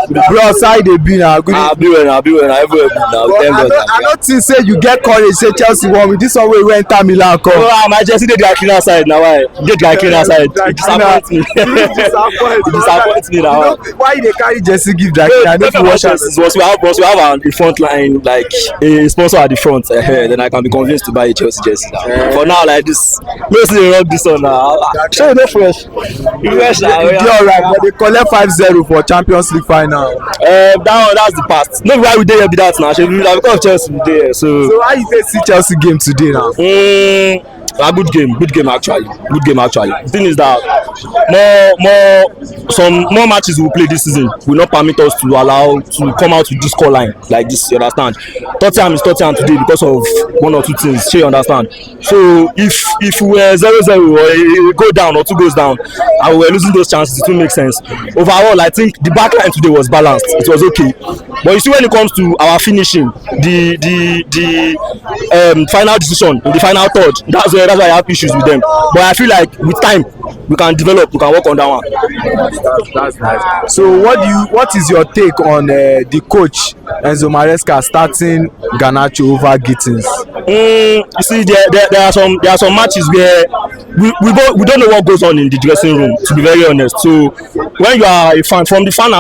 Bro, side they be now. I'll be when everywhere good now. I don't think say you get courage. Say Chelsea won with this one. We went to Milan. Oh, my Chelsea did the cleaner side now. Why? Get the cleaner side. It disappoints me. It disappoints me now. Why they carry Chelsea give that? I don't know what once we have a front line like a sponsor at the front, then I can be convinced to buy a Chelsea jersey now. For now, like this, mostly rock this one now. Show you fresh. Fresh now. Alright, but they collect 5-0 for Champions League final. That's the past. No, why we dey here be that now? Because Chelsea be there. So how you see Chelsea game today now? A good game actually. The thing is that some more matches we'll play this season will not permit us to allow to come out with this score line like this. You understand? Tottenham is Tottenham today because of one or two things. You understand? So if we were 0-0 or it go down or two goes down, and we were losing those chances, it will make sense. Overall, I think the back line today was balanced. It was okay. But you see, when it comes to our finishing, the final decision in the final third, that's why I have issues with them. But I feel like with time we can develop, we can work on that one. That's nice. So what is your take on the coach Enzo Maresca starting Garnacho over Gittins? You see, there are some matches where we don't know what goes on in the dressing room, to be very honest. So when you are a fan, from the fan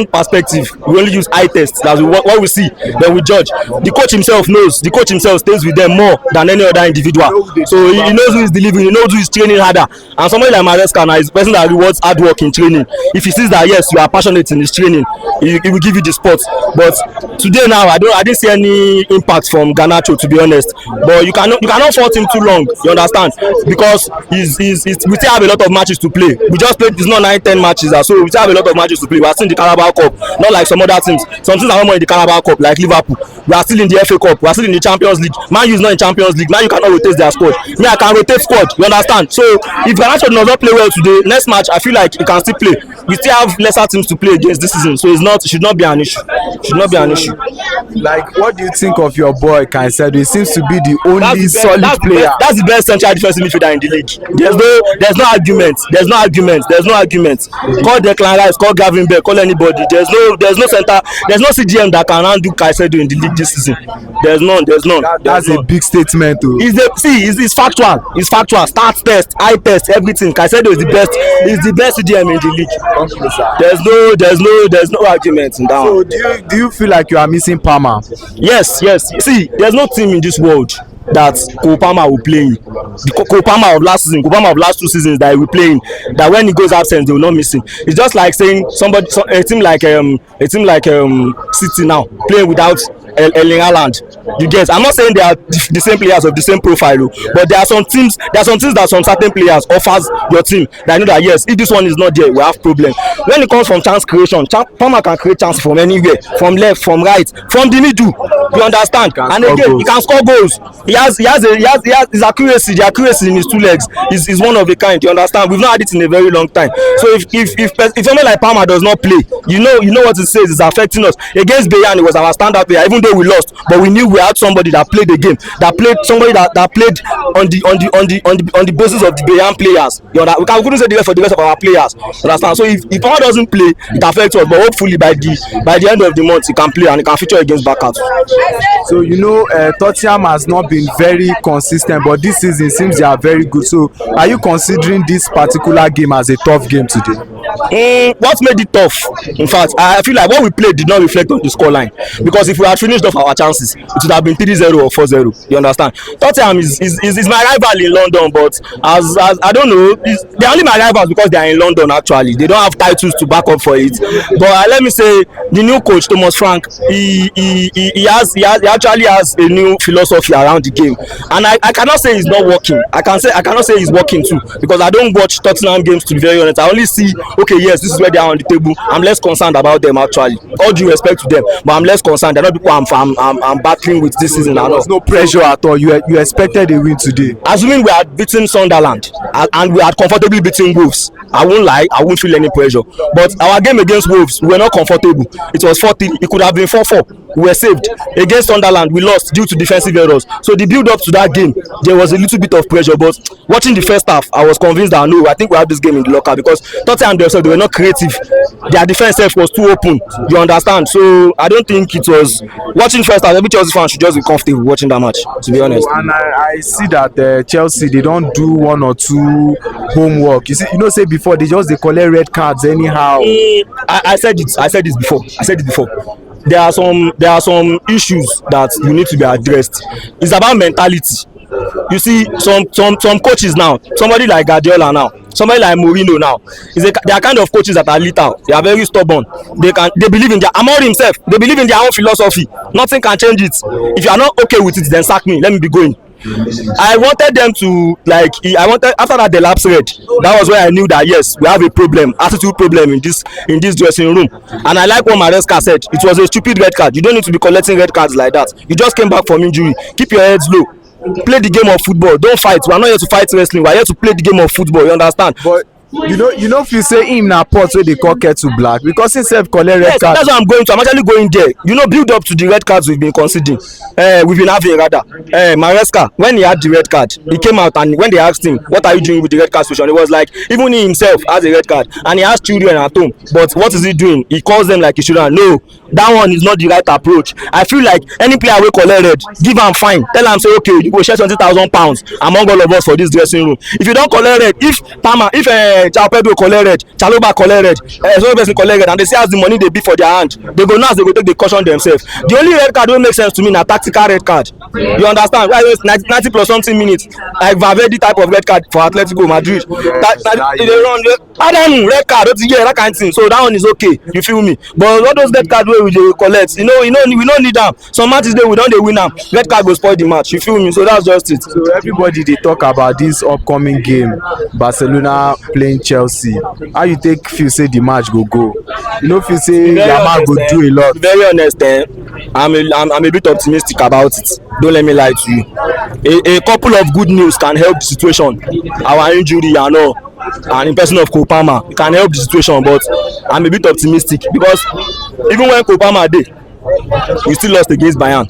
perspective, we only use eye tests. That's what we see, then we judge. The coach himself knows. The coach himself stays with them more than any other individual. So he knows who is delivering, he knows who is training harder. And somebody like Maresca now is a person that rewards hard work in training. If he sees that yes, you are passionate in his training, he will give you the spot. But today now, I didn't see any impact from Garnacho, to be honest. But you cannot fault him too long. You understand? Because we still have a lot of matches to play. We just played, it's not 9-10 matches, so we still have a lot of matches to play. We are still in the Carabao Cup, not like some other teams. Some teams are more in the Carabao Cup, like Liverpool. We are still in the FA Cup. We are still in the Champions League. Man U is not in Champions League. Man U cannot rotate their squad. Me, I can rotate squad. You understand? So if Garnacho does not play well today, next match I feel like he can still play. We still have lesser teams to play against this season, so it should not be an issue. Like, what do you think of your boy Caicedo? He seems to be the only solid player. That's the best central defensive midfielder in the league. There's no argument. Call Declan Rice, call Gavin Beck, call anybody. There's no CGM that can handle Caicedo in the league this season. There's none. That's a big statement too. It's factual. Start test, eye test, everything. Caicedo is the best. He's the best CGM in the league. There's no argument in that one. So do you feel like you are missing Palmer? Yes. See, there's no team in this world that Cole Palmer will play in. The Cole Palmer of last season, Cole Palmer of last 2 seasons that he will play in, that when he goes absent they will not miss him. It's just like saying a team like City now playing without Erling Haaland. You get? I'm not saying they are the same players of the same profile, but there are some teams that some certain players offers your team that know that yes, if this one is not there, we have problem. When it comes from chance creation, Palmer can create chance from anywhere, from left, from right, from the middle. You understand? And again, he can score goals. He has his accuracy. The accuracy in his 2 legs is one of a kind. You understand? We've not had it in a very long time. So if someone like Palmer does not play, you know what it says is affecting us. Against Bayern, it was our standard player, even though we lost, but we knew we had somebody that played the game, that played on the basis of the Bayern players. You know, we couldn't say the rest for the rest of our players. You understand? So if Palmer doesn't play, it affects us. But hopefully by the end of the month, he can play and he can feature against Barca. So Tottenham has not been very consistent, but this season seems they are very good. So are you considering this particular game as a tough game today? What made it tough? In fact, I feel like what we played did not reflect on the scoreline, because if we had finished off our chances, it would have been 3-0 or 4-0. You understand? Tottenham is my rival in London, but as I don't know, they're only my rivals because they are in London. Actually, they don't have titles to back up for it. But let me say, the new coach Thomas Frank, he actually has a new philosophy around the game, and I cannot say it's not working. I cannot say it's working too, because I don't watch Tottenham games, to be very honest. I only see, okay, yes, this is where they are on the table. I'm less concerned about them actually. All due respect to them, but I'm less concerned. They're not people I'm battling with this season. There was no pressure at all. You expected a win today. Assuming we had beaten Sunderland and we had comfortably beaten Wolves, I won't lie, I won't feel any pressure. But our game against Wolves, we were not comfortable. It was 4-3. It could have been 4-4. we were saved. Against Sunderland, we lost due to defensive errors. So the build up to that game, there was a little bit of pressure. But watching the first half, I was convinced that no, I think we have this game in the locker, because Tottenham themselves, they were not creative. Their defense was too open. You understand? So I don't think it was, watching first half, every Chelsea fan should just be comfortable watching that match, to be honest. And I see that Chelsea, they don't do one or two homework. You see, you know, say before they collect red cards anyhow. I said it before. There are some issues that you need to be addressed. It's about mentality. You see, some coaches now, somebody like Guardiola now, somebody like Mourinho now, they are kind of coaches that are lethal. They are very stubborn. They believe in their Amorim himself. They believe in their own philosophy. Nothing can change it. If you are not okay with it, then sack me. Let me be going. I wanted them to, like, after that the lapse red, that was where I knew that yes, we have a problem, attitude problem in this dressing room. And I like what Maresca said. It was a stupid red card. You don't need to be collecting red cards like that. You just came back from injury. Keep your heads low. Play the game of football. Don't fight. We are not here to fight wrestling. We are here to play the game of football. You understand? But you know if you say him na pot wey dey call kettle black, because he sef collect red card. That's what I'm going to. I'm actually going there. You know, build up to the red cards we've been conceding. We've been having rather. Maresca, when he had the red card, he came out, and when they asked him, what are you doing with the red card situation? It was like, even he himself has a red card and he has children at home, but what is he doing? He calls them like he shouldn't. No, that one is not the right approach. I feel like any player wey collect red, give am fine. Tell am say, okay, you go share £20,000 among all of us for this dressing room. If you don't collect red, if João Pedro collect red, Chalobah collect red, some person collect red, and they see as the money they be for their hand, they go now, they go take the caution themselves. The only red card wey make sense to me na tactical red card. You understand? Why 90 plus something minutes, like Valverde type of red card for Atletico Madrid. They run red card, that kind of thing. So that one is okay. You feel me? But all those red cards wey we dey collect, we no need them. Some matches we don dey win them. Red card go spoil the match. You feel me? So that's just it. So everybody dey talk about this upcoming game, Barcelona playing Chelsea. How you take feel say the match go? You know, feel say Yamal go do a lot. Very honest, I'm a bit optimistic about it. Don't let me lie to you. A couple of good news can help the situation. Our injury and all, and in person of Kopama, can help the situation, but I'm a bit optimistic, because even when Kopama did, we still lost against Bayern,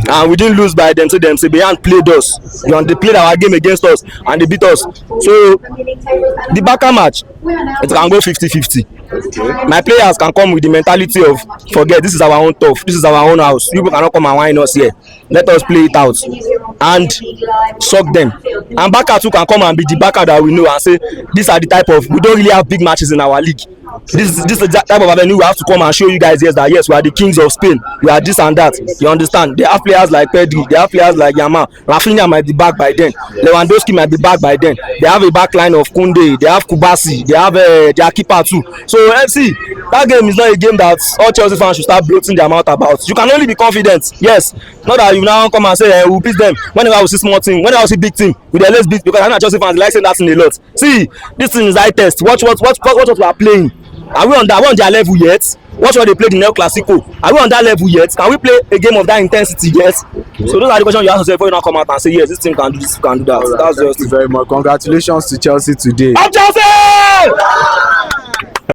and we didn't lose by them. So say Bayern played us. They played our game against us and they beat us. So the Barca match, it can go 50-50. My players can come with the mentality of, forget, this is our own turf, this is our own house. People cannot come and whine us here. Let us play it out and shock them. And Barca too can come and be the Barca that we know and say, these are the type of, we don't really have big matches in our league. This is the type of avenue we have to come and show you guys, yes, that yes, we are the kings of Spain, we are this and that. You understand? They have players like Pedri, they have players like Yamal. Rafinha might be back by then, Lewandowski might be back by then. They have a back line of Koundé, they have Kubasi, they have their keeper too. So FC, that game is not a game that all Chelsea fans should start bloating their mouth about. You can only be confident, yes, not that you now come and say we'll beat them. Whenever we see small team, whenever we see big team, we let's beat, because I know Chelsea fans like saying that in a lot. See, this thing is high test. Watch what we are playing. Are we on their level yet? Watch what they played in El Clasico. Are we on that level yet? Can we play a game of that intensity yet? So those are the questions you ask yourself before you now come out and say, yes, this team can do this, can do that. Right. That's just Thank you very much. Congratulations to Chelsea today. Up Chelsea!